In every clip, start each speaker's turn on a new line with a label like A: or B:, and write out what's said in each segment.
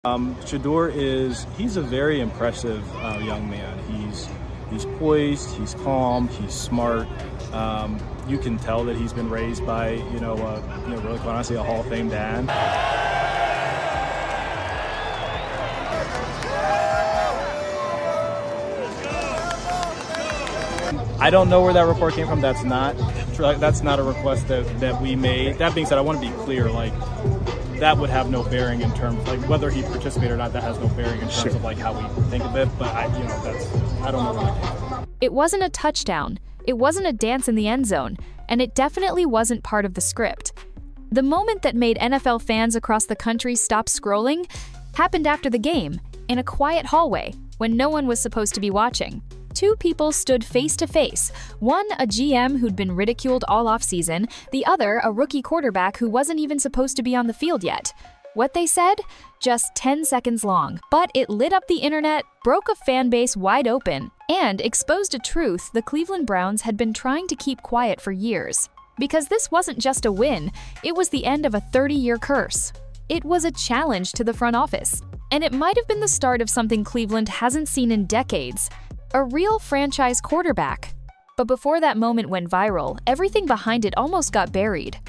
A: Shedeur he's a very impressive young man. He's poised, he's calm, he's smart. You can tell that he's been raised by, really quite honestly, a Hall of Fame dad. I don't know where that report came from. That's not a request that we made. That being said, I want to be clear, that would have no bearing in terms whether he participated or not. That has no bearing in terms of how we think of it. But I don't know where that came from.
B: It wasn't a touchdown. It wasn't a dance in the end zone, and it definitely wasn't part of the script. The moment that made NFL fans across the country stop scrolling happened after the game, in a quiet hallway, when no one was supposed to be watching. Two people stood face to face, one a GM who'd been ridiculed all offseason, the other a rookie quarterback who wasn't even supposed to be on the field yet. What they said? Just 10 seconds long, but it lit up the internet, broke a fan base wide open, and exposed a truth the Cleveland Browns had been trying to keep quiet for years. Because this wasn't just a win, it was the end of a 30-year curse. It was a challenge to the front office, and it might have been the start of something Cleveland hasn't seen in decades. A real franchise quarterback. But before that moment went viral, everything behind it almost got buried.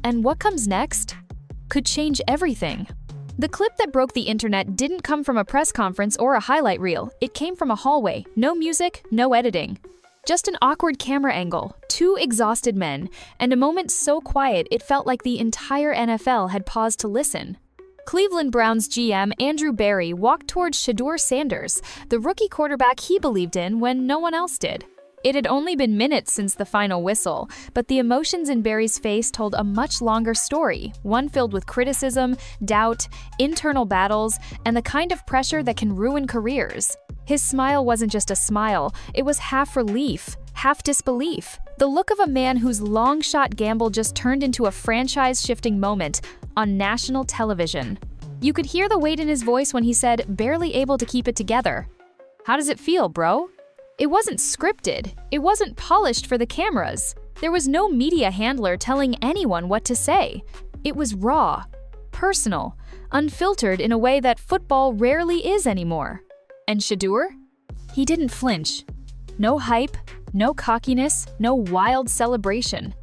B: And what comes next could change everything. The clip that broke the internet didn't come from a press conference or a highlight reel. It came from a hallway, no music, no editing. Just an awkward camera angle, two exhausted men, and a moment so quiet it felt like the entire NFL had paused to listen. Cleveland Browns GM Andrew Berry walked towards Shaduer Sanders, the rookie quarterback he believed in when no one else did. It had only been minutes since the final whistle, but the emotions in Berry's face told a much longer story, one filled with criticism, doubt, internal battles, and the kind of pressure that can ruin careers. His smile wasn't just a smile, it was half relief, half disbelief. The look of a man whose long-shot gamble just turned into a franchise-shifting moment on national television. You could hear the weight in his voice when he said, barely able to keep it together. "How does it feel, bro?" It wasn't scripted. It wasn't polished for the cameras. There was no media handler telling anyone what to say. It was raw, personal, unfiltered in a way that football rarely is anymore. And Shedeur? He didn't flinch. No hype, no cockiness, no wild celebration.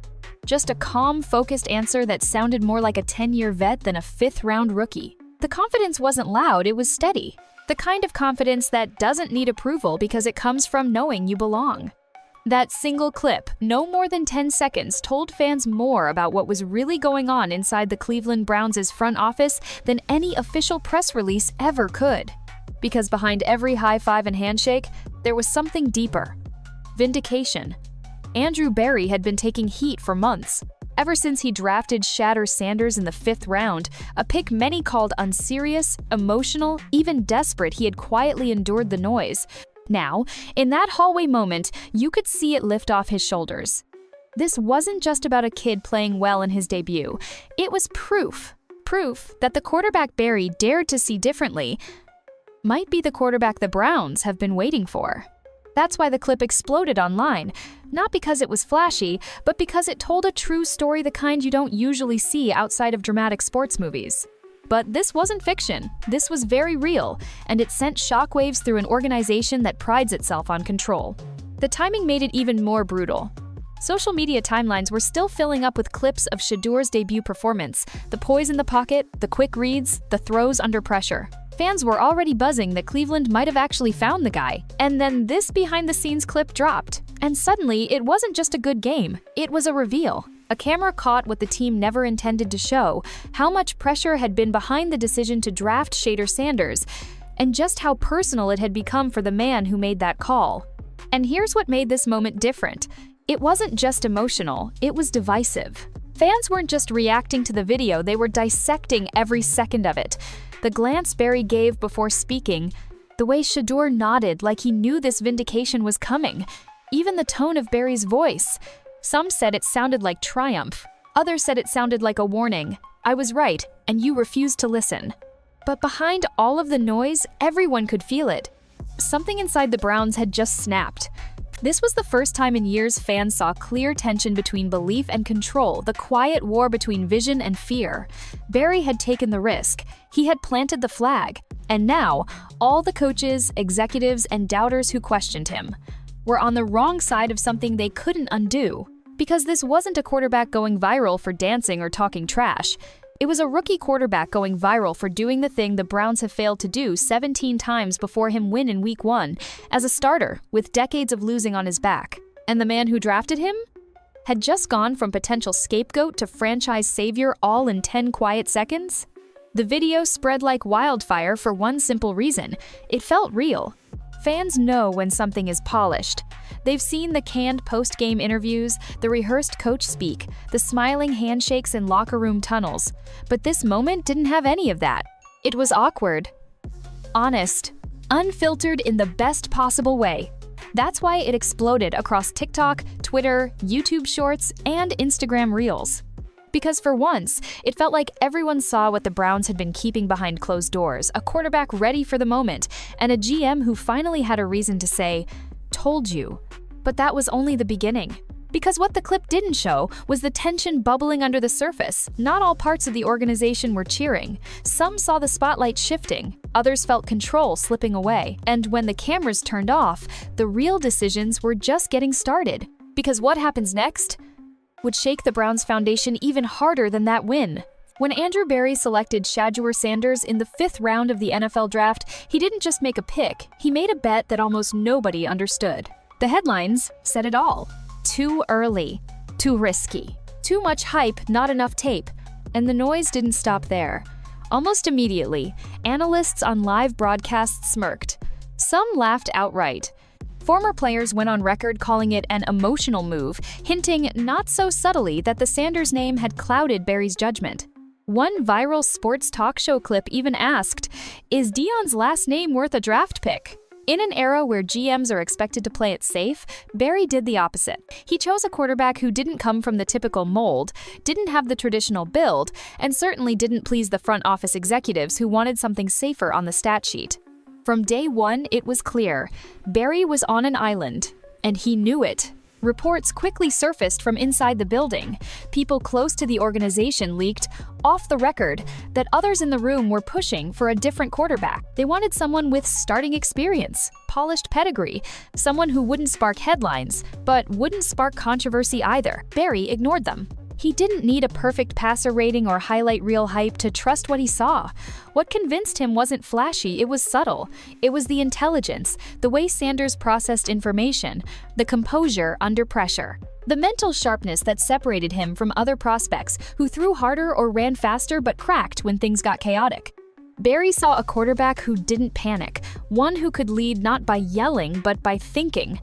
B: Just a calm, focused answer that sounded more like a 10-year vet than a fifth-round rookie. The confidence wasn't loud, it was steady. The kind of confidence that doesn't need approval because it comes from knowing you belong. That single clip, no more than 10 seconds, told fans more about what was really going on inside the Cleveland Browns' front office than any official press release ever could. Because behind every high five and handshake, there was something deeper. Vindication. Andrew Berry had been taking heat for months, ever since he drafted Shaduer Sanders in the 5th round, a pick many called unserious, emotional, even desperate. He had quietly endured the noise. Now, in that hallway moment, you could see it lift off his shoulders. This wasn't just about a kid playing well in his debut. It was proof that the quarterback Berry dared to see differently might be the quarterback the Browns have been waiting for. That's why the clip exploded online, not because it was flashy, but because it told a true story, the kind you don't usually see outside of dramatic sports movies. But this wasn't fiction, this was very real, and it sent shockwaves through an organization that prides itself on control. The timing made it even more brutal. Social media timelines were still filling up with clips of Shadeur's debut performance, the poise in the pocket, the quick reads, the throws under pressure. Fans were already buzzing that Cleveland might have actually found the guy. And then this behind-the-scenes clip dropped. And suddenly, it wasn't just a good game, it was a reveal. A camera caught what the team never intended to show, how much pressure had been behind the decision to draft Shaduer Sanders, and just how personal it had become for the man who made that call. And here's what made this moment different. It wasn't just emotional, it was divisive. Fans weren't just reacting to the video, they were dissecting every second of it. The glance Berry gave before speaking, the way Shedeur nodded like he knew this vindication was coming, even the tone of Berry's voice. Some said it sounded like triumph. Others said it sounded like a warning. I was right, and you refused to listen. But behind all of the noise, everyone could feel it. Something inside the Browns had just snapped. This was the first time in years fans saw clear tension between belief and control, the quiet war between vision and fear. Barry had taken the risk. He had planted the flag. And now, all the coaches, executives, and doubters who questioned him were on the wrong side of something they couldn't undo. Because this wasn't a quarterback going viral for dancing or talking trash. It was a rookie quarterback going viral for doing the thing the Browns have failed to do 17 times before him win in Week 1 as a starter with decades of losing on his back. And the man who drafted him had just gone from potential scapegoat to franchise savior all in 10 quiet seconds. The video spread like wildfire for one simple reason: it felt real. Fans know when something is polished. They've seen the canned post-game interviews, the rehearsed coach speak, the smiling handshakes in locker room tunnels. But this moment didn't have any of that. It was awkward, honest, unfiltered in the best possible way. That's why it exploded across TikTok, Twitter, YouTube Shorts, and Instagram Reels. Because for once, it felt like everyone saw what the Browns had been keeping behind closed doors, a quarterback ready for the moment, and a GM who finally had a reason to say, "Told you." But that was only the beginning. Because what the clip didn't show was the tension bubbling under the surface. Not all parts of the organization were cheering. Some saw the spotlight shifting, others felt control slipping away. And when the cameras turned off, the real decisions were just getting started. Because what happens next would shake the Browns' foundation even harder than that win. When Andrew Berry selected Shaduer Sanders in the 5th round of the NFL draft, he didn't just make a pick, he made a bet that almost nobody understood. The headlines said it all. Too early, too risky, too much hype, not enough tape. And the noise didn't stop there. Almost immediately, analysts on live broadcasts smirked. Some laughed outright. Former players went on record calling it an emotional move, hinting not so subtly that the Sanders name had clouded Berry's judgment. One viral sports talk show clip even asked, "Is Dion's last name worth a draft pick?" In an era where GMs are expected to play it safe, Berry did the opposite. He chose a quarterback who didn't come from the typical mold, didn't have the traditional build, and certainly didn't please the front office executives who wanted something safer on the stat sheet. From day one, it was clear. Berry was on an island, and he knew it. Reports quickly surfaced from inside the building. People close to the organization leaked, off the record, that others in the room were pushing for a different quarterback. They wanted someone with starting experience, polished pedigree, someone who wouldn't spark headlines, but wouldn't spark controversy either. Berry ignored them. He didn't need a perfect passer rating or highlight reel hype to trust what he saw. What convinced him wasn't flashy, it was subtle. It was the intelligence, the way Sanders processed information, the composure under pressure. The mental sharpness that separated him from other prospects who threw harder or ran faster but cracked when things got chaotic. Berry saw a quarterback who didn't panic, one who could lead not by yelling but by thinking.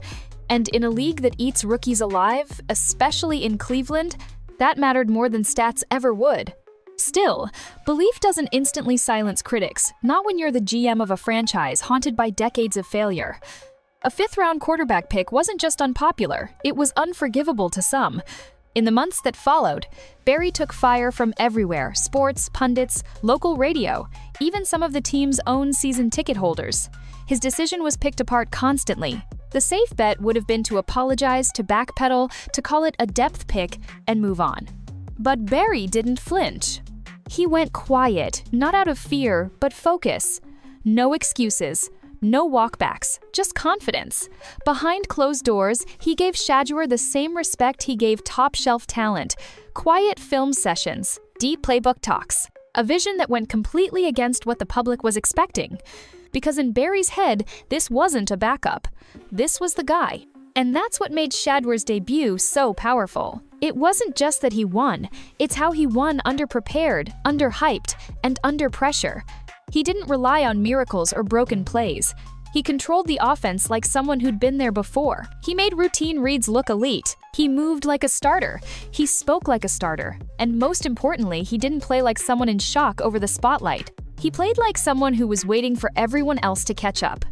B: And in a league that eats rookies alive, especially in Cleveland, that mattered more than stats ever would. Still, belief doesn't instantly silence critics, not when you're the GM of a franchise haunted by decades of failure. A 5th-round quarterback pick wasn't just unpopular, it was unforgivable to some. In the months that followed, Berry took fire from everywhere: sports, pundits, local radio, even some of the team's own season ticket holders. His decision was picked apart constantly. The safe bet would have been to apologize, to backpedal, to call it a depth pick, and move on. But Berry didn't flinch. He went quiet, not out of fear, but focus. No excuses, no walkbacks, just confidence. Behind closed doors, he gave Shaduer the same respect he gave top-shelf talent. Quiet film sessions, deep playbook talks. A vision that went completely against what the public was expecting. Because in Berry's head, this wasn't a backup. This was the guy. And that's what made Shaduer's debut so powerful. It wasn't just that he won, it's how he won underprepared, underhyped, and under pressure. He didn't rely on miracles or broken plays. He controlled the offense like someone who'd been there before. He made routine reads look elite. He moved like a starter. He spoke like a starter. And most importantly, he didn't play like someone in shock over the spotlight. He played like someone who was waiting for everyone else to catch up.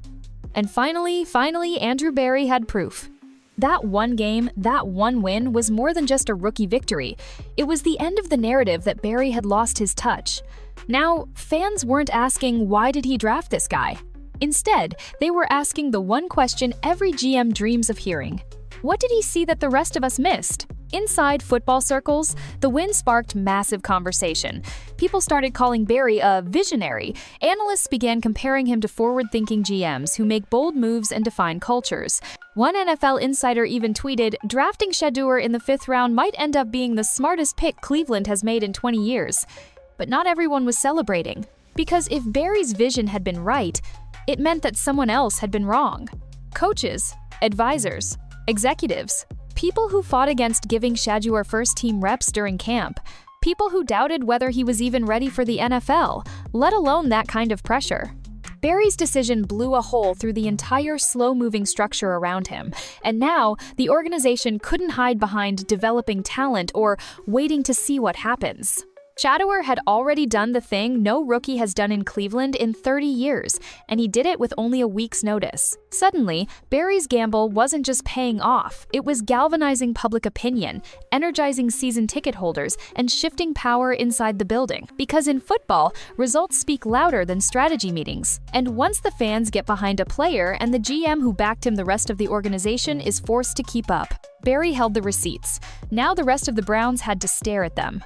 B: And finally, Andrew Berry had proof. That one game, that one win was more than just a rookie victory. It was the end of the narrative that Berry had lost his touch. Now, fans weren't asking, why did he draft this guy? Instead, they were asking the one question every GM dreams of hearing. What did he see that the rest of us missed? Inside football circles, the win sparked massive conversation. People started calling Barry a visionary. Analysts began comparing him to forward-thinking GMs who make bold moves and define cultures. One NFL insider even tweeted, "Drafting Shedeur in the 5th round might end up being the smartest pick Cleveland has made in 20 years." But not everyone was celebrating. Because if Barry's vision had been right, it meant that someone else had been wrong. Coaches, advisors, executives, people who fought against giving Shaduer first-team reps during camp, people who doubted whether he was even ready for the NFL, let alone that kind of pressure. Barry's decision blew a hole through the entire slow-moving structure around him, and now the organization couldn't hide behind developing talent or waiting to see what happens. Shaduer had already done the thing no rookie has done in Cleveland in 30 years, and he did it with only a week's notice. Suddenly, Barry's gamble wasn't just paying off, it was galvanizing public opinion, energizing season ticket holders, and shifting power inside the building. Because in football, results speak louder than strategy meetings. And once the fans get behind a player and the GM who backed him, the rest of the organization is forced to keep up. Barry held the receipts. Now the rest of the Browns had to stare at them.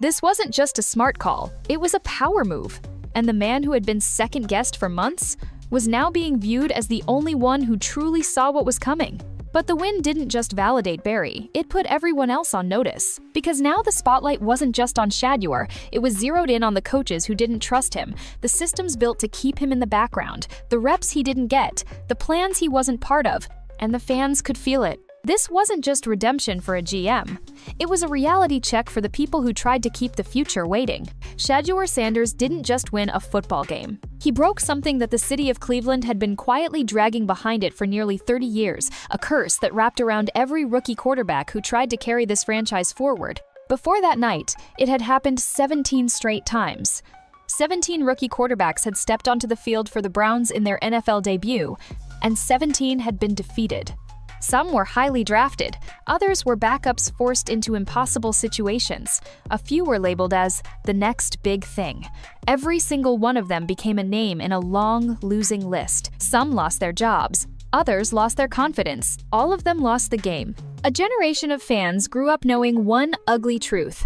B: This wasn't just a smart call, it was a power move. And the man who had been second-guessed for months was now being viewed as the only one who truly saw what was coming. But the win didn't just validate Barry, it put everyone else on notice. Because now the spotlight wasn't just on Shaduer, it was zeroed in on the coaches who didn't trust him, the systems built to keep him in the background, the reps he didn't get, the plans he wasn't part of, and the fans could feel it. This wasn't just redemption for a GM. It was a reality check for the people who tried to keep the future waiting. Shaduer Sanders didn't just win a football game. He broke something that the city of Cleveland had been quietly dragging behind it for nearly 30 years, a curse that wrapped around every rookie quarterback who tried to carry this franchise forward. Before that night, it had happened 17 straight times. 17 rookie quarterbacks had stepped onto the field for the Browns in their NFL debut, and 17 had been defeated. Some were highly drafted, others were backups forced into impossible situations. A few were labeled as the next big thing. Every single one of them became a name in a long, losing list. Some lost their jobs, others lost their confidence, all of them lost the game. A generation of fans grew up knowing one ugly truth.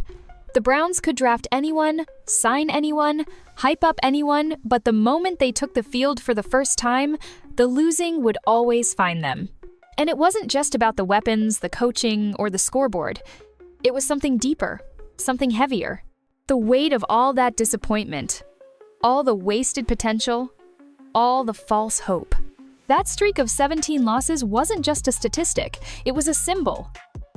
B: The Browns could draft anyone, sign anyone, hype up anyone, but the moment they took the field for the first time, the losing would always find them. And it wasn't just about the weapons, the coaching, or the scoreboard. It was something deeper, something heavier. The weight of all that disappointment, all the wasted potential, all the false hope. That streak of 17 losses wasn't just a statistic, it was a symbol.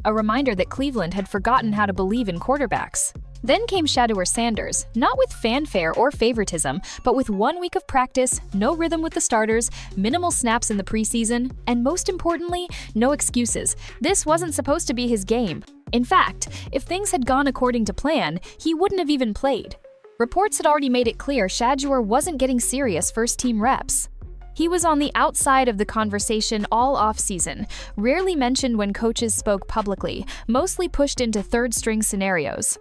B: A reminder that Cleveland had forgotten how to believe in quarterbacks. Then came Shaduer Sanders, not with fanfare or favoritism, but with 1 week of practice, no rhythm with the starters, minimal snaps in the preseason, and most importantly, no excuses. This wasn't supposed to be his game. In fact, if things had gone according to plan, he wouldn't have even played. Reports had already made it clear Shaduer wasn't getting serious first-team reps. He was on the outside of the conversation all off-season, rarely mentioned when coaches spoke publicly, mostly pushed into third-string scenarios.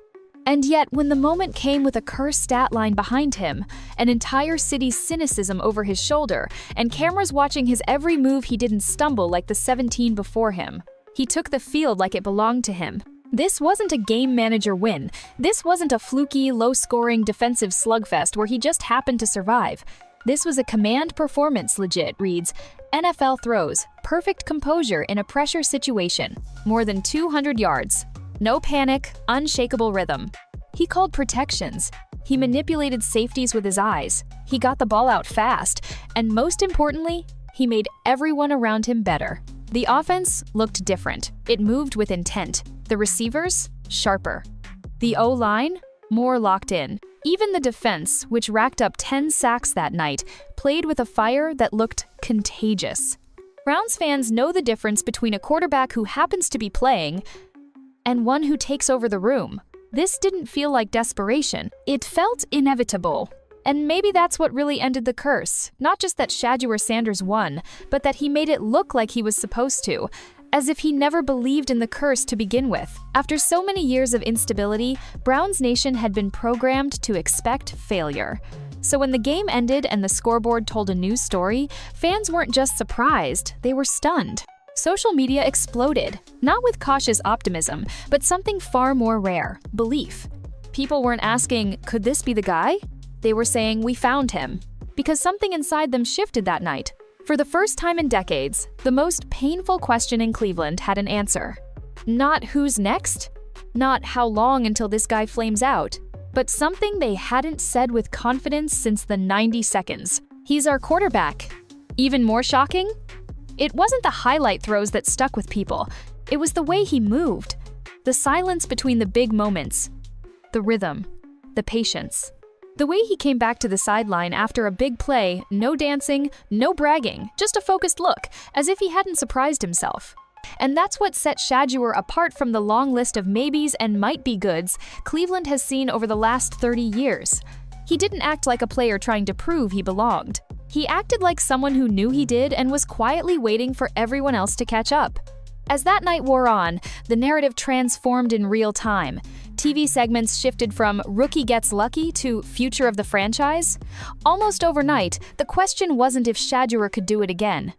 B: And yet, when the moment came with a cursed stat line behind him, an entire city's cynicism over his shoulder, and cameras watching his every move, he didn't stumble like the 17 before him. He took the field like it belonged to him. This wasn't a game manager win. This wasn't a fluky, low-scoring defensive slugfest where he just happened to survive. This was a command performance, legit reads, NFL throws, perfect composure in a pressure situation, more than 200 yards. No panic, unshakable rhythm. He called protections. He manipulated safeties with his eyes. He got the ball out fast. And most importantly, he made everyone around him better. The offense looked different. It moved with intent. The receivers, sharper. The O-line, more locked in. Even the defense, which racked up 10 sacks that night, played with a fire that looked contagious. Browns fans know the difference between a quarterback who happens to be playing and one who takes over the room. This didn't feel like desperation. It felt inevitable. And maybe that's what really ended the curse. Not just that Shaduer Sanders won, but that he made it look like he was supposed to, as if he never believed in the curse to begin with. After so many years of instability, Browns Nation had been programmed to expect failure. So when the game ended and the scoreboard told a news story, fans weren't just surprised, they were stunned. Social media exploded, not with cautious optimism, but something far more rare: belief. People weren't asking, could this be the guy? They were saying, we found him. Because something inside them shifted that night. For the first time in decades, the most painful question in Cleveland had an answer. Not who's next, not how long until this guy flames out, but something they hadn't said with confidence since the 90 seconds. He's our quarterback. Even more shocking? It wasn't the highlight throws that stuck with people. It was the way he moved. The silence between the big moments. The rhythm. The patience. The way he came back to the sideline after a big play, no dancing, no bragging, just a focused look, as if he hadn't surprised himself. And that's what set Shaduer apart from the long list of maybes and might-be goods Cleveland has seen over the last 30 years. He didn't act like a player trying to prove he belonged. He acted like someone who knew he did and was quietly waiting for everyone else to catch up. As that night wore on, the narrative transformed in real time. TV segments shifted from "Rookie gets lucky" to "Future of the franchise." Almost overnight, the question wasn't if Shaduer could do it again.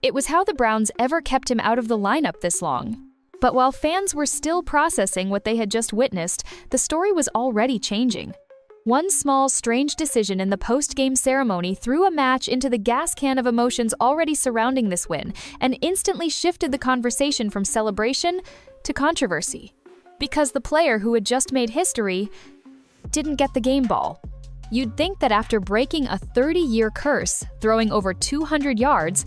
B: It was how the Browns ever kept him out of the lineup this long. But while fans were still processing what they had just witnessed, the story was already changing. One small, strange decision in the post-game ceremony threw a match into the gas can of emotions already surrounding this win and instantly shifted the conversation from celebration to controversy. Because the player who had just made history didn't get the game ball. You'd think that after breaking a 30-year curse, throwing over 200 yards,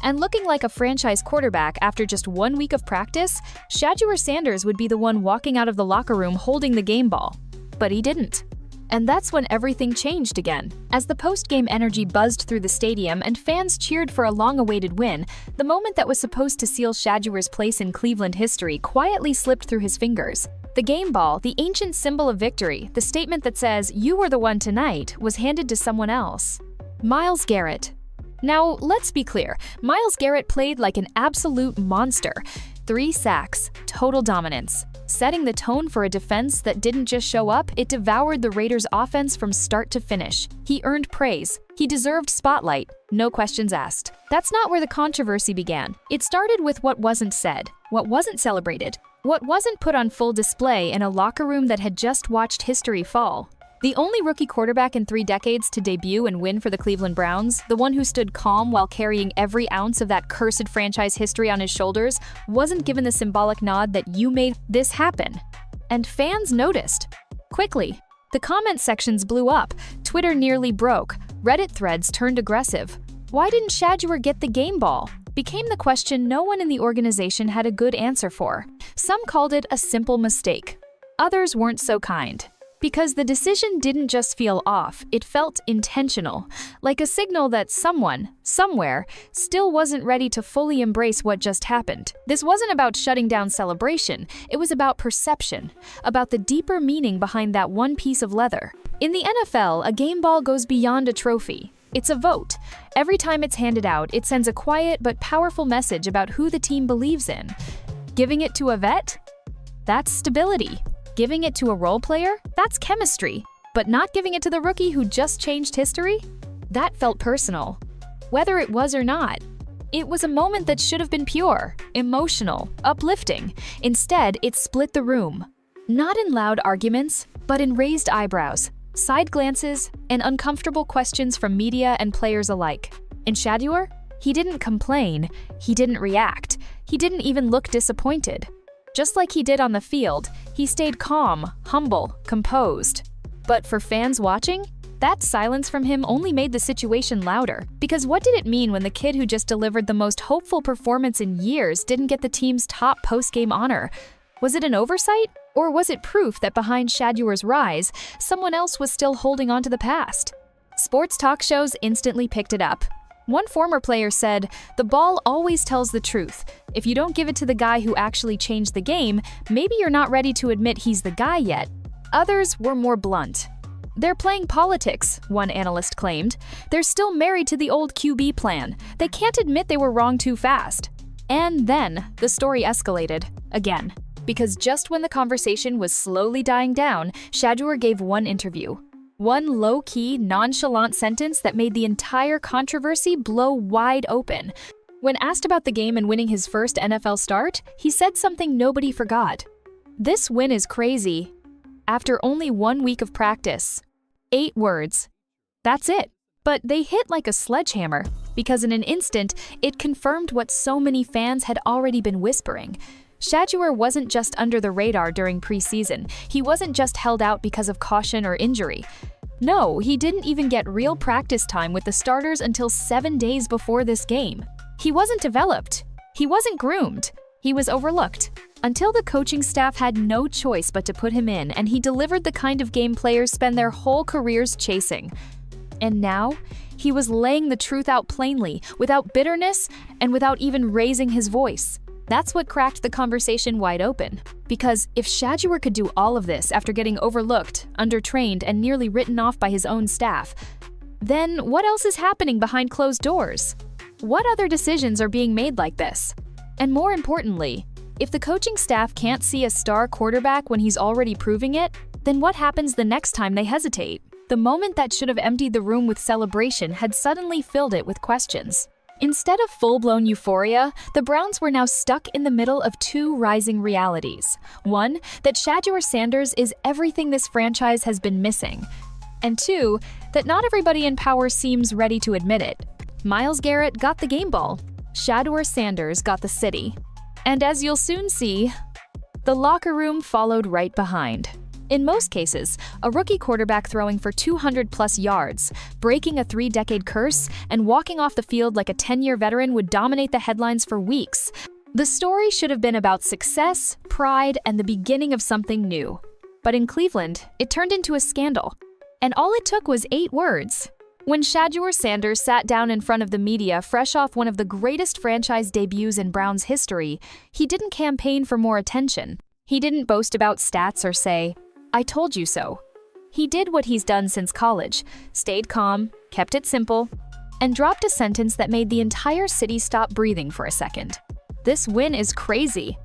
B: and looking like a franchise quarterback after just 1 week of practice, Shaduer Sanders would be the one walking out of the locker room holding the game ball. But he didn't. And that's when everything changed again. As the post-game energy buzzed through the stadium and fans cheered for a long-awaited win, the moment that was supposed to seal Shaduer's place in Cleveland history quietly slipped through his fingers. The game ball, the ancient symbol of victory, the statement that says, "You were the one tonight," was handed to someone else. Myles Garrett. Now, let's be clear, Myles Garrett played like an absolute monster. 3 sacks, total dominance. Setting the tone for a defense that didn't just show up, it devoured the Raiders' offense from start to finish. He earned praise. He deserved spotlight. No questions asked. That's not where the controversy began. It started with what wasn't said, what wasn't celebrated, what wasn't put on full display in a locker room that had just watched history fall. The only rookie quarterback in 3 decades to debut and win for the Cleveland Browns, the one who stood calm while carrying every ounce of that cursed franchise history on his shoulders, wasn't given the symbolic nod that "you made this happen." And fans noticed. Quickly, the comment sections blew up, Twitter nearly broke, Reddit threads turned aggressive. Why didn't Shaduer get the game ball? Became the question no one in the organization had a good answer for. Some called it a simple mistake. Others weren't so kind. Because the decision didn't just feel off, it felt intentional, like a signal that someone, somewhere, still wasn't ready to fully embrace what just happened. This wasn't about shutting down celebration, it was about perception, about the deeper meaning behind that one piece of leather. In the NFL, a game ball goes beyond a trophy. It's a vote. Every time it's handed out, it sends a quiet but powerful message about who the team believes in. Giving it to a vet? That's stability. Giving it to a role player? That's chemistry. But not giving it to the rookie who just changed history? That felt personal. Whether it was or not, it was a moment that should have been pure, emotional, uplifting. Instead, it split the room. Not in loud arguments, but in raised eyebrows, side glances, and uncomfortable questions from media and players alike. In Shaduer, he didn't complain, he didn't react, he didn't even look disappointed. Just like he did on the field, he stayed calm, humble, composed. But for fans watching, that silence from him only made the situation louder. Because what did it mean when the kid who just delivered the most hopeful performance in years didn't get the team's top post-game honor? Was it an oversight? Or was it proof that behind Shaduer's rise, someone else was still holding on to the past? Sports talk shows instantly picked it up. One former player said, "The ball always tells the truth. If you don't give it to the guy who actually changed the game, maybe you're not ready to admit he's the guy yet." Others were more blunt. "They're playing politics," one analyst claimed. "They're still married to the old QB plan. They can't admit they were wrong too fast." And then the story escalated again. Because just when the conversation was slowly dying down, Shaduer gave one interview. One low-key, nonchalant sentence that made the entire controversy blow wide open. When asked about the game and winning his first NFL start, he said something nobody forgot. "This win is crazy. After only 1 week of practice." 8 words. That's it. But they hit like a sledgehammer, because in an instant, it confirmed what so many fans had already been whispering. Shaduer wasn't just under the radar during preseason. He wasn't just held out because of caution or injury. No, he didn't even get real practice time with the starters until 7 days before this game. He wasn't developed. He wasn't groomed. He was overlooked. Until the coaching staff had no choice but to put him in, and he delivered the kind of game players spend their whole careers chasing. And now, he was laying the truth out plainly, without bitterness, and without even raising his voice. That's what cracked the conversation wide open. Because if Shaduer could do all of this after getting overlooked, undertrained, and nearly written off by his own staff, then what else is happening behind closed doors? What other decisions are being made like this? And more importantly, if the coaching staff can't see a star quarterback when he's already proving it, then what happens the next time they hesitate? The moment that should have emptied the room with celebration had suddenly filled it with questions. Instead of full-blown euphoria, the Browns were now stuck in the middle of 2 rising realities. One, that Shaduer Sanders is everything this franchise has been missing. And 2, that not everybody in power seems ready to admit it. Myles Garrett got the game ball. Shaduer Sanders got the city. And as you'll soon see, the locker room followed right behind. In most cases, a rookie quarterback throwing for 200-plus yards, breaking a 3-decade curse, and walking off the field like a 10-year veteran would dominate the headlines for weeks. The story should have been about success, pride, and the beginning of something new. But in Cleveland, it turned into a scandal. And all it took was 8 words. When Shaduer Sanders sat down in front of the media fresh off one of the greatest franchise debuts in Browns history, he didn't campaign for more attention. He didn't boast about stats or say, "I told you so." He did what he's done since college, stayed calm, kept it simple, and dropped a sentence that made the entire city stop breathing for a second. "This win is crazy."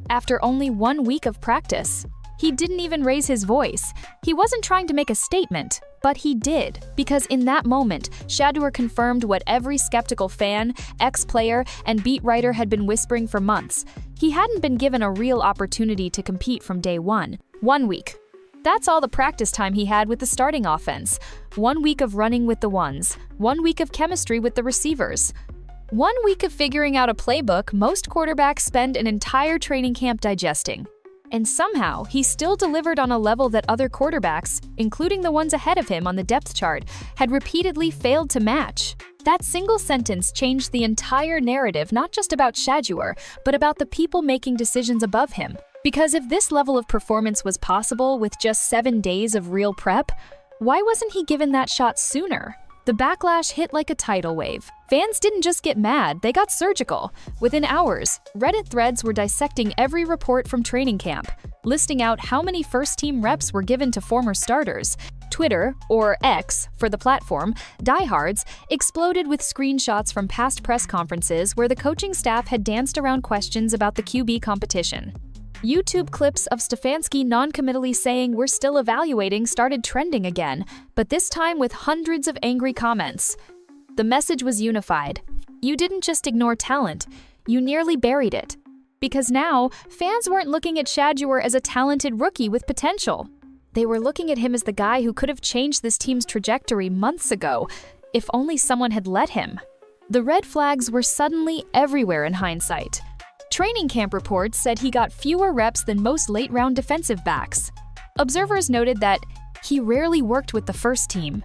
B: After only 1 week of practice, he didn't even raise his voice. He wasn't trying to make a statement, but he did, because in that moment, Shaduer confirmed what every skeptical fan, ex-player, and beat writer had been whispering for months. He hadn't been given a real opportunity to compete from day one. 1 week. That's all the practice time he had with the starting offense. 1 week of running with the ones. 1 week of chemistry with the receivers. 1 week of figuring out a playbook most quarterbacks spend an entire training camp digesting. And somehow, he still delivered on a level that other quarterbacks, including the ones ahead of him on the depth chart, had repeatedly failed to match. That single sentence changed the entire narrative, not just about Shaduer, but about the people making decisions above him. Because if this level of performance was possible with just 7 days of real prep, why wasn't he given that shot sooner? The backlash hit like a tidal wave. Fans didn't just get mad, they got surgical. Within hours, Reddit threads were dissecting every report from training camp, listing out how many first-team reps were given to former starters. Twitter, or X for the platform, diehards, exploded with screenshots from past press conferences where the coaching staff had danced around questions about the QB competition. YouTube clips of Stefanski non-committally saying "we're still evaluating" started trending again, but this time with hundreds of angry comments. The message was unified. You didn't just ignore talent, you nearly buried it. Because now, fans weren't looking at Shaduer as a talented rookie with potential. They were looking at him as the guy who could have changed this team's trajectory months ago, if only someone had let him. The red flags were suddenly everywhere in hindsight. Training camp reports said he got fewer reps than most late-round defensive backs. Observers noted that he rarely worked with the first team.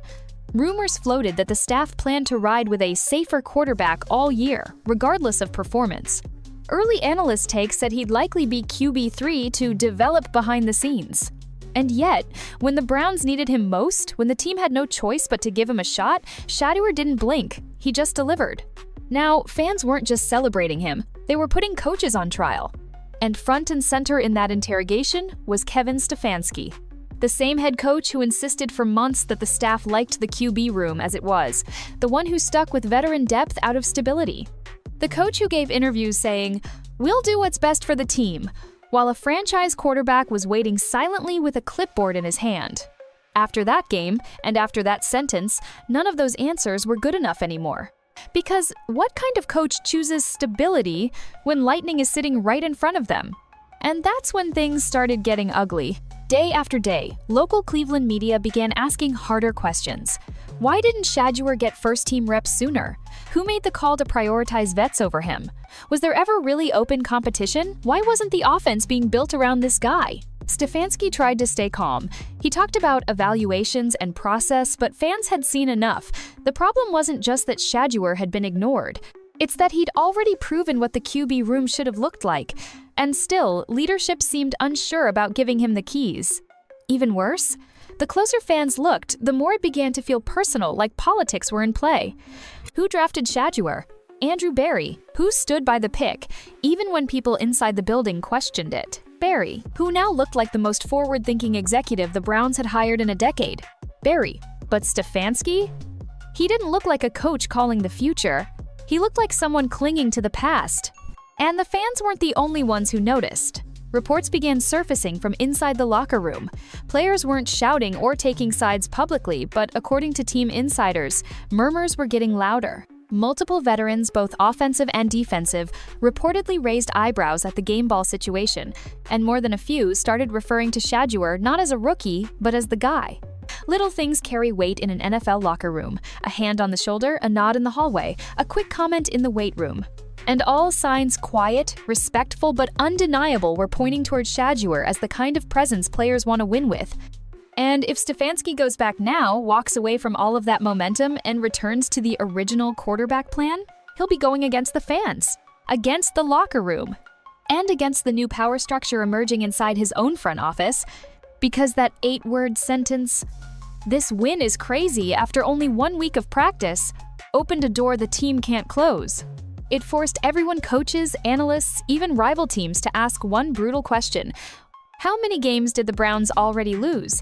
B: Rumors floated that the staff planned to ride with a safer quarterback all year, regardless of performance. Early analyst takes said he'd likely be QB3 to develop behind the scenes. And yet, when the Browns needed him most, when the team had no choice but to give him a shot, Shaduer didn't blink. He just delivered. Now, fans weren't just celebrating him, they were putting coaches on trial. And front and center in that interrogation was Kevin Stefanski, the same head coach who insisted for months that the staff liked the QB room as it was, the one who stuck with veteran depth out of stability. The coach who gave interviews saying, "We'll do what's best for the team," while a franchise quarterback was waiting silently with a clipboard in his hand. After that game, and after that sentence, none of those answers were good enough anymore. Because what kind of coach chooses stability when lightning is sitting right in front of them? And that's when things started getting ugly. Day after day, local Cleveland media began asking harder questions. Why didn't Shaduer get first-team reps sooner? Who made the call to prioritize vets over him? Was there ever really open competition? Why wasn't the offense being built around this guy? Stefanski tried to stay calm. He talked about evaluations and process, but fans had seen enough. The problem wasn't just that Shaduer had been ignored. It's that he'd already proven what the QB room should have looked like. And still, leadership seemed unsure about giving him the keys. Even worse, the closer fans looked, the more it began to feel personal, like politics were in play. Who drafted Shaduer? Andrew Berry. Who stood by the pick, even when people inside the building questioned it? Berry, who now looked like the most forward-thinking executive the Browns had hired in a decade. Berry. But Stefanski? He didn't look like a coach calling the future. He looked like someone clinging to the past. And the fans weren't the only ones who noticed. Reports began surfacing from inside the locker room. Players weren't shouting or taking sides publicly, but according to team insiders, murmurs were getting louder. Multiple veterans, both offensive and defensive, reportedly raised eyebrows at the game ball situation, and more than a few started referring to Shaduer not as a rookie, but as the guy. Little things carry weight in an NFL locker room. A hand on the shoulder, a nod in the hallway, a quick comment in the weight room. And all signs, quiet, respectful, but undeniable, were pointing towards Shaduer as the kind of presence players want to win with. And if Stefanski goes back now, walks away from all of that momentum, and returns to the original quarterback plan, he'll be going against the fans, against the locker room, and against the new power structure emerging inside his own front office. Because that 8-word sentence, "This win is crazy," after only 1 week of practice, opened a door the team can't close. It forced everyone, coaches, analysts, even rival teams, to ask one brutal question. How many games did the Browns already lose?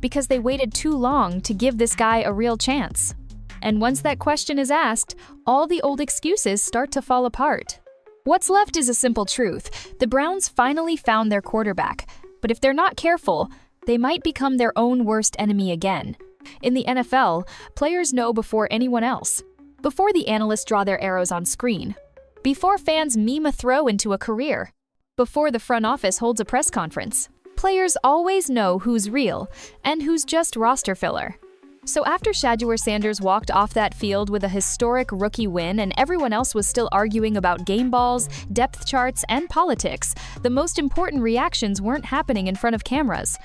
B: Because they waited too long to give this guy a real chance. And once that question is asked, all the old excuses start to fall apart. What's left is a simple truth. The Browns finally found their quarterback. But if they're not careful, they might become their own worst enemy again. In the NFL, players know before anyone else. Before the analysts draw their arrows on screen. Before fans meme a throw into a career. Before the front office holds a press conference. Players always know who's real and who's just roster filler. So after Shaduer Sanders walked off that field with a historic rookie win and everyone else was still arguing about game balls, depth charts, and politics, the most important reactions weren't happening in front of cameras.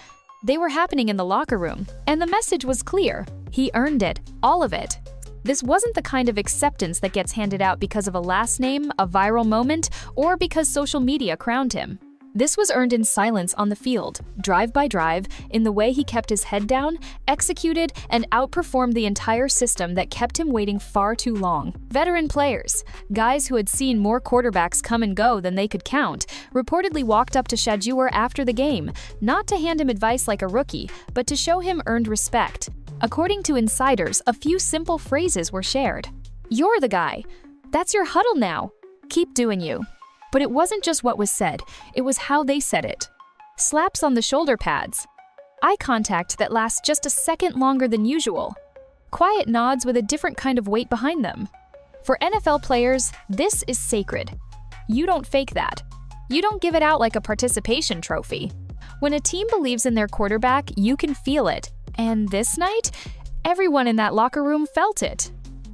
B: They were happening in the locker room. And the message was clear. He earned it. All of it. This wasn't the kind of acceptance that gets handed out because of a last name, a viral moment, or because social media crowned him. This was earned in silence on the field, drive by drive, in the way he kept his head down, executed, and outperformed the entire system that kept him waiting far too long. Veteran players, guys who had seen more quarterbacks come and go than they could count, reportedly walked up to Shaduer after the game, not to hand him advice like a rookie, but to show him earned respect. According to insiders, a few simple phrases were shared. "You're the guy. That's your huddle now. Keep doing you." But it wasn't just what was said, it was how they said it. Slaps on the shoulder pads. Eye contact that lasts just a second longer than usual. Quiet nods with a different kind of weight behind them. For NFL players, this is sacred. You don't fake that. You don't give it out like a participation trophy. When a team believes in their quarterback, you can feel it. And this night, everyone in that locker room felt it.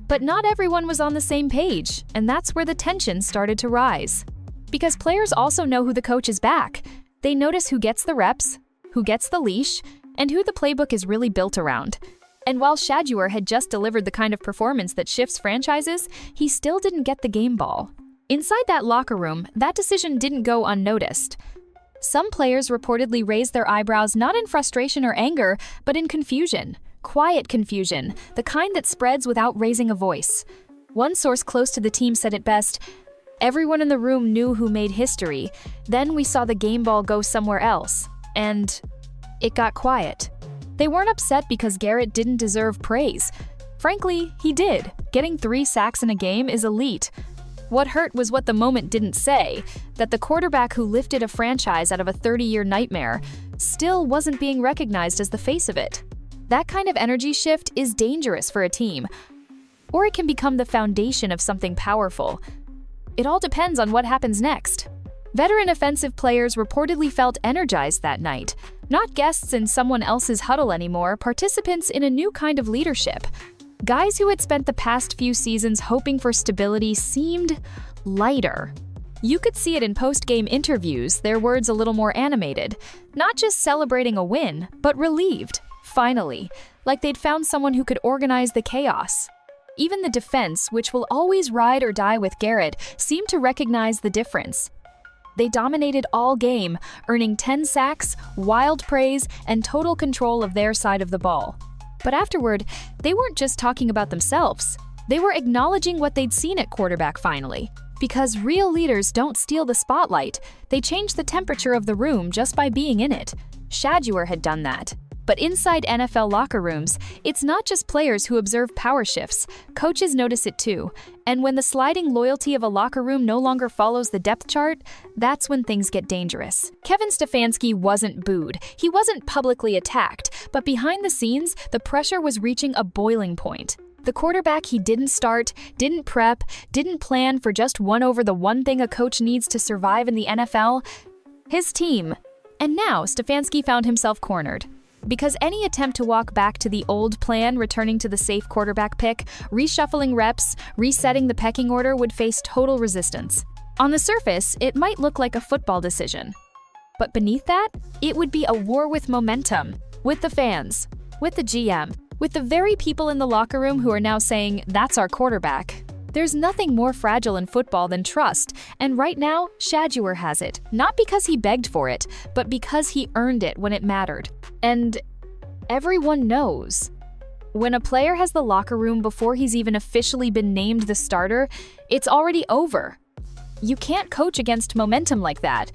B: But not everyone was on the same page, and that's where the tension started to rise. Because players also know who the coach is back. They notice who gets the reps, who gets the leash, and who the playbook is really built around. And while Shaduer had just delivered the kind of performance that shifts franchises, he still didn't get the game ball. Inside that locker room, that decision didn't go unnoticed. Some players reportedly raised their eyebrows not in frustration or anger, but in confusion. Quiet confusion, the kind that spreads without raising a voice. One source close to the team said it best, "Everyone in the room knew who made history. Then we saw the game ball go somewhere else. And it got quiet." They weren't upset because Garrett didn't deserve praise. Frankly, he did. Getting 3 sacks in a game is elite. What hurt was what the moment didn't say, that the quarterback who lifted a franchise out of a 30-year nightmare still wasn't being recognized as the face of it. That kind of energy shift is dangerous for a team, or it can become the foundation of something powerful. It all depends on what happens next. Veteran offensive players reportedly felt energized that night. Not guests in someone else's huddle anymore, participants in a new kind of leadership. Guys who had spent the past few seasons hoping for stability seemed lighter. You could see it in post-game interviews, their words a little more animated. Not just celebrating a win, but relieved, finally, like they'd found someone who could organize the chaos. Even the defense, which will always ride or die with Garrett, seemed to recognize the difference. They dominated all game, earning 10 sacks, wild praise, and total control of their side of the ball. But afterward, they weren't just talking about themselves. They were acknowledging what they'd seen at quarterback finally. Because real leaders don't steal the spotlight, they change the temperature of the room just by being in it. Shaduer had done that. But inside NFL locker rooms, it's not just players who observe power shifts. Coaches notice it too. And when the sliding loyalty of a locker room no longer follows the depth chart, that's when things get dangerous. Kevin Stefanski wasn't booed. He wasn't publicly attacked. But behind the scenes, the pressure was reaching a boiling point. The quarterback he didn't start, didn't prep, didn't plan for just won over the one thing a coach needs to survive in the NFL, his team. And now Stefanski found himself cornered. Because any attempt to walk back to the old plan, returning to the safe quarterback pick, reshuffling reps, resetting the pecking order would face total resistance. On the surface, it might look like a football decision. But beneath that, it would be a war with momentum, with the fans, with the GM, with the very people in the locker room who are now saying, "That's our quarterback." There's nothing more fragile in football than trust, and right now, Shaduer has it. Not because he begged for it, but because he earned it when it mattered. And everyone knows. When a player has the locker room before he's even officially been named the starter, it's already over. You can't coach against momentum like that.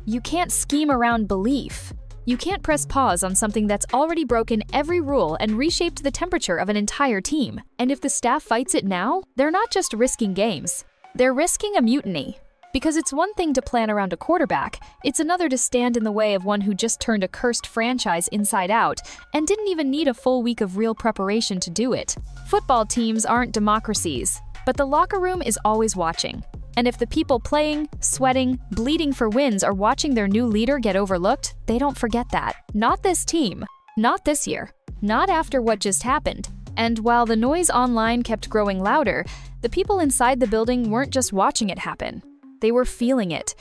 B: You can't scheme around belief. You can't press pause on something that's already broken every rule and reshaped the temperature of an entire team. And if the staff fights it now, they're not just risking games. They're risking a mutiny. Because it's one thing to plan around a quarterback, it's another to stand in the way of one who just turned a cursed franchise inside out and didn't even need a full week of real preparation to do it. Football teams aren't democracies, but the locker room is always watching. And if the people playing, sweating, bleeding for wins are watching their new leader get overlooked, they don't forget that. Not this team. Not this year. Not after what just happened. And while the noise online kept growing louder, the people inside the building weren't just watching it happen. They were feeling it.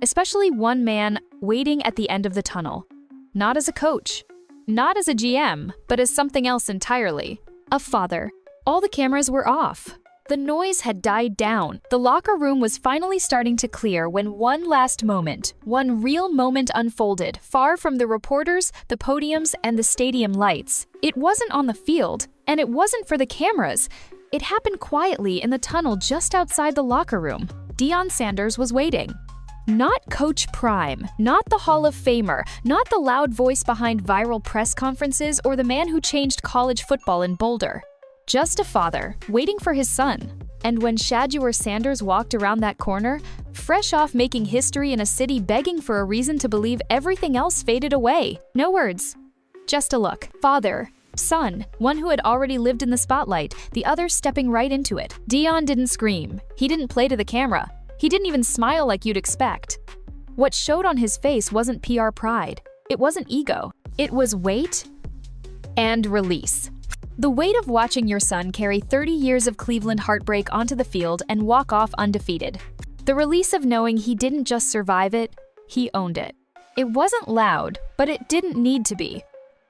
B: Especially one man waiting at the end of the tunnel. Not as a coach. Not as a GM, but as something else entirely. A father. All the cameras were off. The noise had died down. The locker room was finally starting to clear when one last moment, one real moment unfolded, far from the reporters, the podiums, and the stadium lights. It wasn't on the field, and it wasn't for the cameras. It happened quietly in the tunnel just outside the locker room. Shaduer Sanders was waiting. Not Coach Prime, not the Hall of Famer, not the loud voice behind viral press conferences or the man who changed college football in Boulder. Just a father, waiting for his son. And when Shaduer Sanders walked around that corner, fresh off making history in a city begging for a reason to believe everything else faded away. No words. Just a look. Father, son, one who had already lived in the spotlight, the other stepping right into it. Shaduer didn't scream. He didn't play to the camera. He didn't even smile like you'd expect. What showed on his face wasn't PR pride. It wasn't ego. It was weight and release. The weight of watching your son carry 30 years of Cleveland heartbreak onto the field and walk off undefeated. The release of knowing he didn't just survive it, he owned it. It wasn't loud, but it didn't need to be.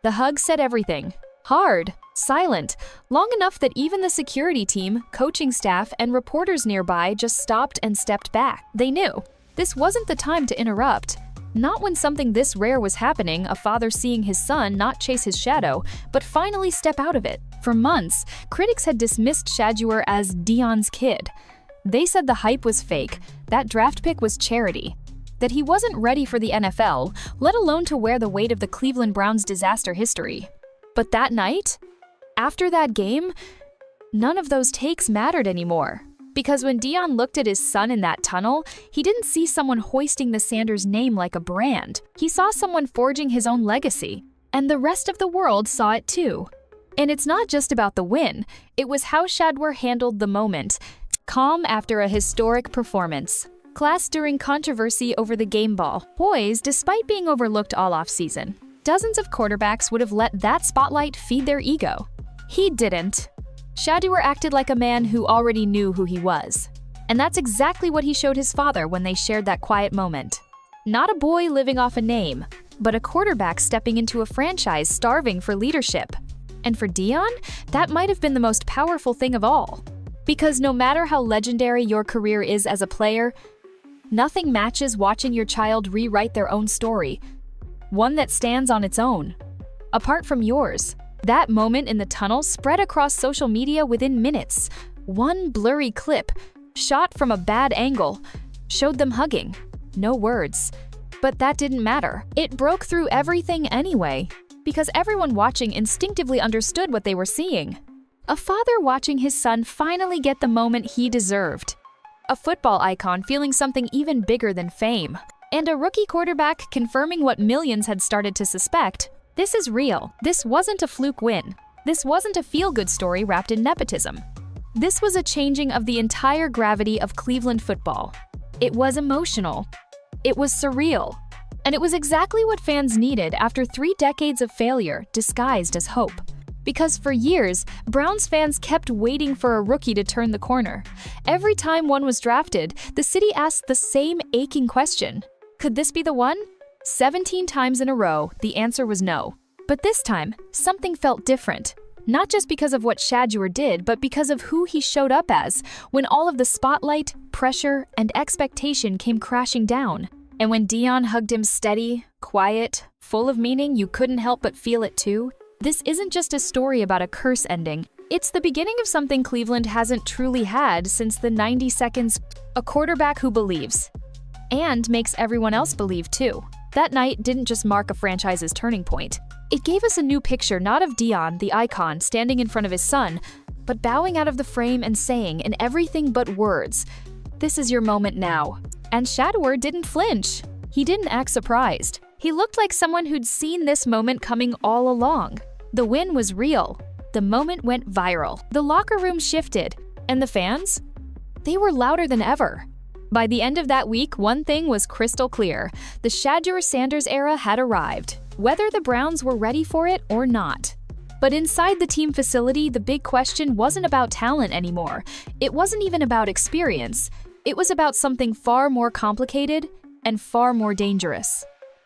B: The hug said everything. Hard, silent, long enough that even the security team, coaching staff, and reporters nearby just stopped and stepped back. They knew. This wasn't the time to interrupt. Not when something this rare was happening, a father seeing his son not chase his shadow, but finally step out of it. For months, critics had dismissed Shaduer as Dion's kid. They said the hype was fake, that draft pick was charity, that he wasn't ready for the NFL, let alone to wear the weight of the Cleveland Browns' disaster history. But that night, after that game, none of those takes mattered anymore. Because when Dion looked at his son in that tunnel, he didn't see someone hoisting the Sanders name like a brand. He saw someone forging his own legacy. And the rest of the world saw it too. And it's not just about the win, it was how Shaduer handled the moment. Calm after a historic performance. Class during controversy over the game ball. Poised despite being overlooked all offseason. Dozens of quarterbacks would have let that spotlight feed their ego. He didn't. Shaduer acted like a man who already knew who he was. And that's exactly what he showed his father when they shared that quiet moment. Not a boy living off a name, but a quarterback stepping into a franchise starving for leadership. And for Dion, that might have been the most powerful thing of all. Because no matter how legendary your career is as a player, nothing matches watching your child rewrite their own story. One that stands on its own, apart from yours. That moment in the tunnel spread across social media within minutes. One blurry clip, shot from a bad angle, showed them hugging. No words. But that didn't matter. It broke through everything anyway, because everyone watching instinctively understood what they were seeing. A father watching his son finally get the moment he deserved. A football icon feeling something even bigger than fame. And a rookie quarterback confirming what millions had started to suspect. This is real. This wasn't a fluke win. This wasn't a feel-good story wrapped in nepotism. This was a changing of the entire gravity of Cleveland football. It was emotional. It was surreal. And it was exactly what fans needed after 3 decades of failure disguised as hope. Because for years, Browns fans kept waiting for a rookie to turn the corner. Every time one was drafted, the city asked the same aching question. Could this be the one? 17 times in a row, the answer was no. But this time, something felt different. Not just because of what Shaduer did, but because of who he showed up as, when all of the spotlight, pressure, and expectation came crashing down. And when Dion hugged him steady, quiet, full of meaning, you couldn't help but feel it too. This isn't just a story about a curse ending. It's the beginning of something Cleveland hasn't truly had since the 90 seconds. A quarterback who believes. And makes everyone else believe too. That night didn't just mark a franchise's turning point. It gave us a new picture not of Dion, the icon, standing in front of his son, but bowing out of the frame and saying in everything but words, "This is your moment now." And Shaduer didn't flinch. He didn't act surprised. He looked like someone who'd seen this moment coming all along. The win was real. The moment went viral. The locker room shifted. And the fans? They were louder than ever. By the end of that week, one thing was crystal clear. The Shaduer Sanders era had arrived, whether the Browns were ready for it or not. But inside the team facility, the big question wasn't about talent anymore. It wasn't even about experience. It was about something far more complicated and far more dangerous.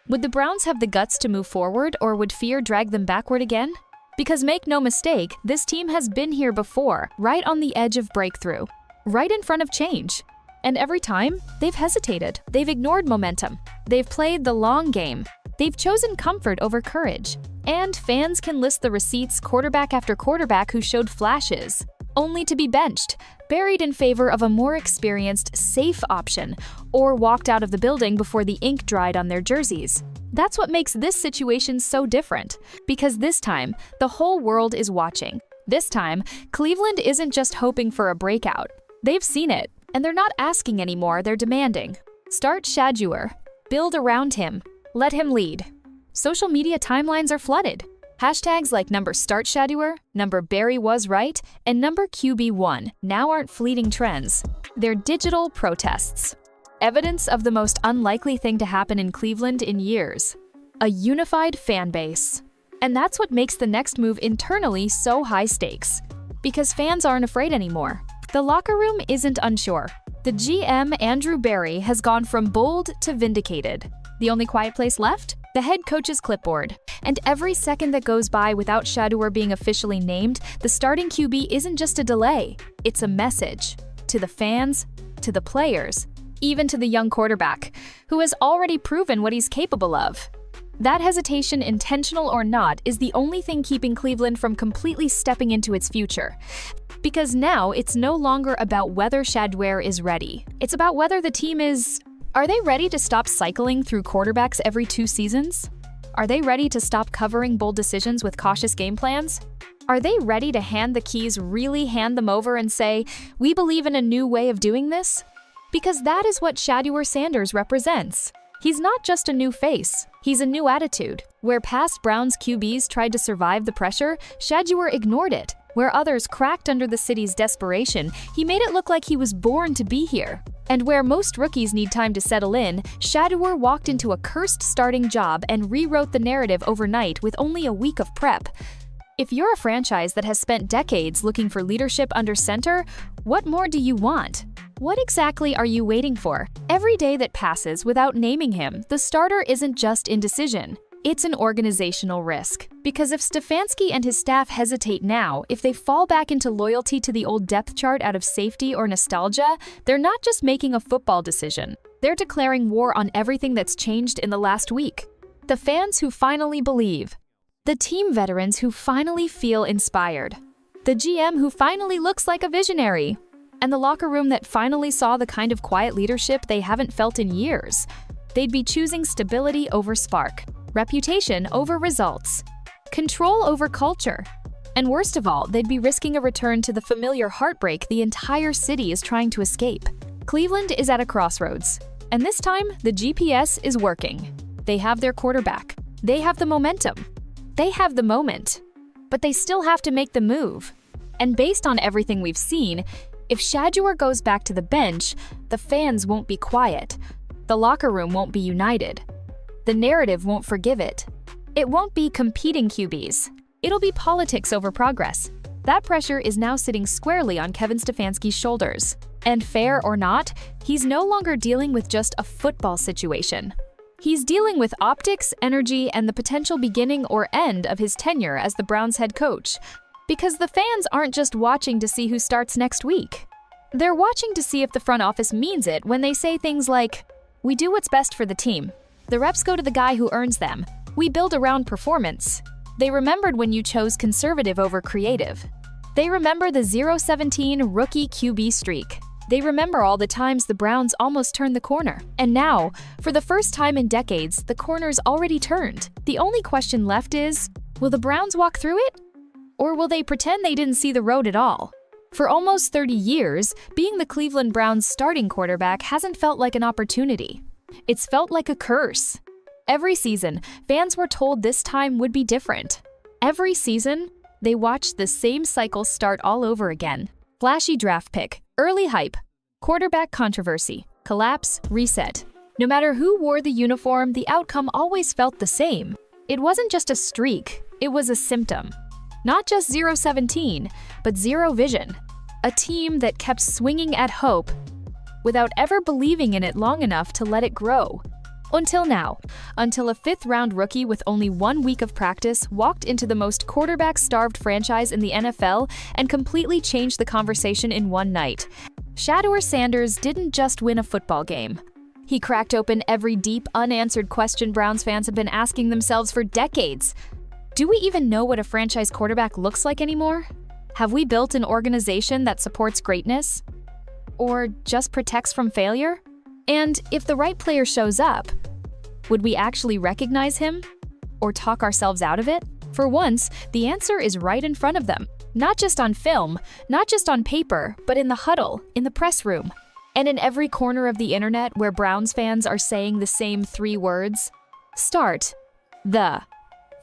B: Would the Browns have the guts to move forward, or would fear drag them backward again? Because make no mistake, this team has been here before, right on the edge of breakthrough, right in front of change. And every time, they've hesitated. They've ignored momentum. They've played the long game. They've chosen comfort over courage. And fans can list the receipts quarterback after quarterback who showed flashes, only to be benched, buried in favor of a more experienced, safe option, or walked out of the building before the ink dried on their jerseys. That's what makes this situation so different, because this time, the whole world is watching. This time, Cleveland isn't just hoping for a breakout. They've seen it. And they're not asking anymore, they're demanding. Start Shaduer. Build around him. Let him lead. Social media timelines are flooded. Hashtags like #StartShaduer, #BarryWasRight, and #QB1 now aren't fleeting trends. They're digital protests. Evidence of the most unlikely thing to happen in Cleveland in years. A unified fan base. And that's what makes the next move internally so high stakes. Because fans aren't afraid anymore. The locker room isn't unsure. The GM, Andrew Berry, has gone from bold to vindicated. The only quiet place left? The head coach's clipboard. And every second that goes by without Shaduer being officially named, the starting QB isn't just a delay. It's a message. To the fans, to the players, even to the young quarterback, who has already proven what he's capable of. That hesitation, intentional or not, is the only thing keeping Cleveland from completely stepping into its future. Because now it's no longer about whether Shaduer is ready. It's about whether the team is... Are they ready to stop cycling through quarterbacks every 2 seasons? Are they ready to stop covering bold decisions with cautious game plans? Are they ready to hand the keys, really hand them over and say, "We believe in a new way of doing this"? Because that is what Shaduer Sanders represents. He's not just a new face, he's a new attitude. Where past Browns QBs tried to survive the pressure, Shaduer ignored it. Where others cracked under the city's desperation, he made it look like he was born to be here. And where most rookies need time to settle in, Shaduer walked into a cursed starting job and rewrote the narrative overnight with only a week of prep. If you're a franchise that has spent decades looking for leadership under center, what more do you want? What exactly are you waiting for? Every day that passes without naming him, the starter isn't just indecision. It's an organizational risk. Because if Stefanski and his staff hesitate now, if they fall back into loyalty to the old depth chart out of safety or nostalgia, they're not just making a football decision. They're declaring war on everything that's changed in the last week. The fans who finally believe. The team veterans who finally feel inspired. The GM who finally looks like a visionary. And the locker room that finally saw the kind of quiet leadership they haven't felt in years. They'd be choosing stability over spark, reputation over results, control over culture. And worst of all, they'd be risking a return to the familiar heartbreak the entire city is trying to escape. Cleveland is at a crossroads, and this time, the GPS is working. They have their quarterback. They have the momentum. They have the moment. But they still have to make the move. And based on everything we've seen, if Shaduer goes back to the bench, the fans won't be quiet. The locker room won't be united. The narrative won't forgive it. It won't be competing QBs. It'll be politics over progress. That pressure is now sitting squarely on Kevin Stefanski's shoulders. And fair or not, he's no longer dealing with just a football situation. He's dealing with optics, energy, and the potential beginning or end of his tenure as the Browns head coach. Because the fans aren't just watching to see who starts next week. They're watching to see if the front office means it when they say things like, "We do what's best for the team. The reps go to the guy who earns them. We build around performance." They remembered when you chose conservative over creative. They remember the 0-17 rookie QB streak. They remember all the times the Browns almost turned the corner. And now, for the first time in decades, the corner's already turned. The only question left is, will the Browns walk through it? Or will they pretend they didn't see the road at all? For almost 30 years, being the Cleveland Browns' starting quarterback hasn't felt like an opportunity. It's felt like a curse. Every season, fans were told this time would be different. Every season, they watched the same cycle start all over again. Flashy draft pick, early hype, quarterback controversy, collapse, reset. No matter who wore the uniform, the outcome always felt the same. It wasn't just a streak, it was a symptom. Not just 0-17, but zero vision. A team that kept swinging at hope without ever believing in it long enough to let it grow. Until now, until a fifth-round rookie with only 1 week of practice walked into the most quarterback-starved franchise in the NFL and completely changed the conversation in one night. Shaduer Sanders didn't just win a football game. He cracked open every deep, unanswered question Browns fans have been asking themselves for decades. Do we even know what a franchise quarterback looks like anymore? Have we built an organization that supports greatness? Or just protects from failure? And if the right player shows up, would we actually recognize him? Or talk ourselves out of it? For once, the answer is right in front of them. Not just on film, not just on paper, but in the huddle, in the press room, and in every corner of the internet where Browns fans are saying the same 3 words. Start the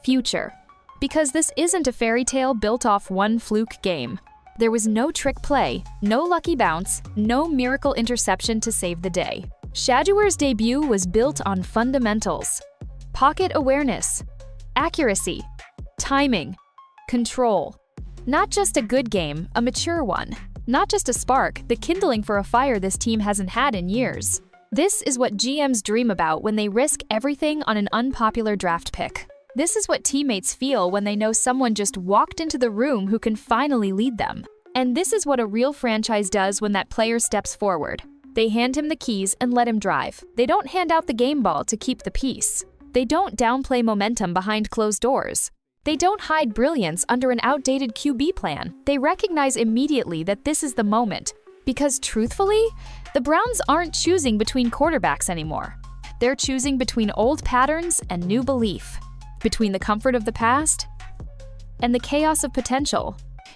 B: future. Because this isn't a fairy tale built off one fluke game. There was no trick play, no lucky bounce, no miracle interception to save the day. Shaduer's debut was built on fundamentals. Pocket awareness, accuracy, timing, control. Not just a good game, a mature one. Not just a spark, the kindling for a fire this team hasn't had in years. This is what GMs dream about when they risk everything on an unpopular draft pick. This is what teammates feel when they know someone just walked into the room who can finally lead them. And this is what a real franchise does when that player steps forward. They hand him the keys and let him drive. They don't hand out the game ball to keep the peace. They don't downplay momentum behind closed doors. They don't hide brilliance under an outdated QB plan. They recognize immediately that this is the moment. Because truthfully, the Browns aren't choosing between quarterbacks anymore. They're choosing between old patterns and new belief. between the comfort of the past and the chaos of potential.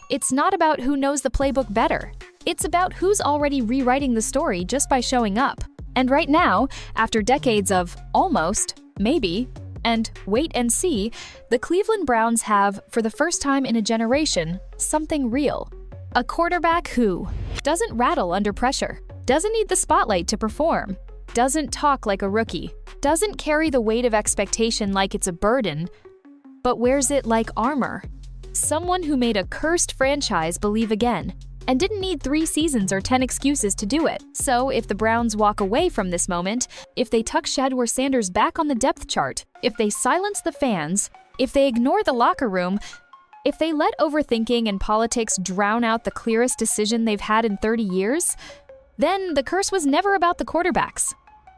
B: It's not about who knows the playbook better. It's about who's already rewriting the story just by showing up. And right now, after decades of almost, maybe, and wait and see, the Cleveland Browns have, for the first time in a generation, something real. A quarterback who doesn't rattle under pressure, doesn't need the spotlight to perform, doesn't talk like a rookie, doesn't carry the weight of expectation like it's a burden, but wears it like armor. Someone who made a cursed franchise believe again, and didn't need 3 seasons or 10 excuses to do it. So if the Browns walk away from this moment, if they tuck Shaduer Sanders back on the depth chart, if they silence the fans, if they ignore the locker room, if they let overthinking and politics drown out the clearest decision they've had in 30 years, then the curse was never about the quarterbacks.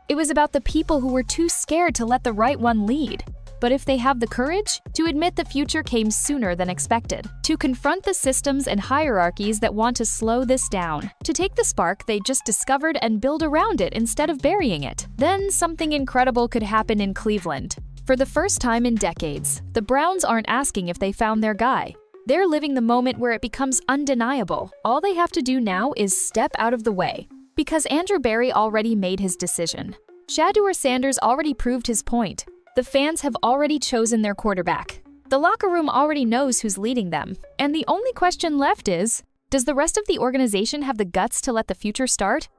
B: It was about the people who were too scared to let the right one lead. But if they have the courage to admit the future came sooner than expected, to confront the systems and hierarchies that want to slow this down, to take the spark they just discovered and build around it instead of burying it, then something incredible could happen in Cleveland. For the first time in decades, the Browns aren't asking if they found their guy. They're living the moment where it becomes undeniable. All they have to do now is step out of the way. Because Andrew Berry already made his decision. Shaduer Sanders already proved his point. The fans have already chosen their quarterback. The locker room already knows who's leading them. And the only question left is, does the rest of the organization have the guts to let the future start?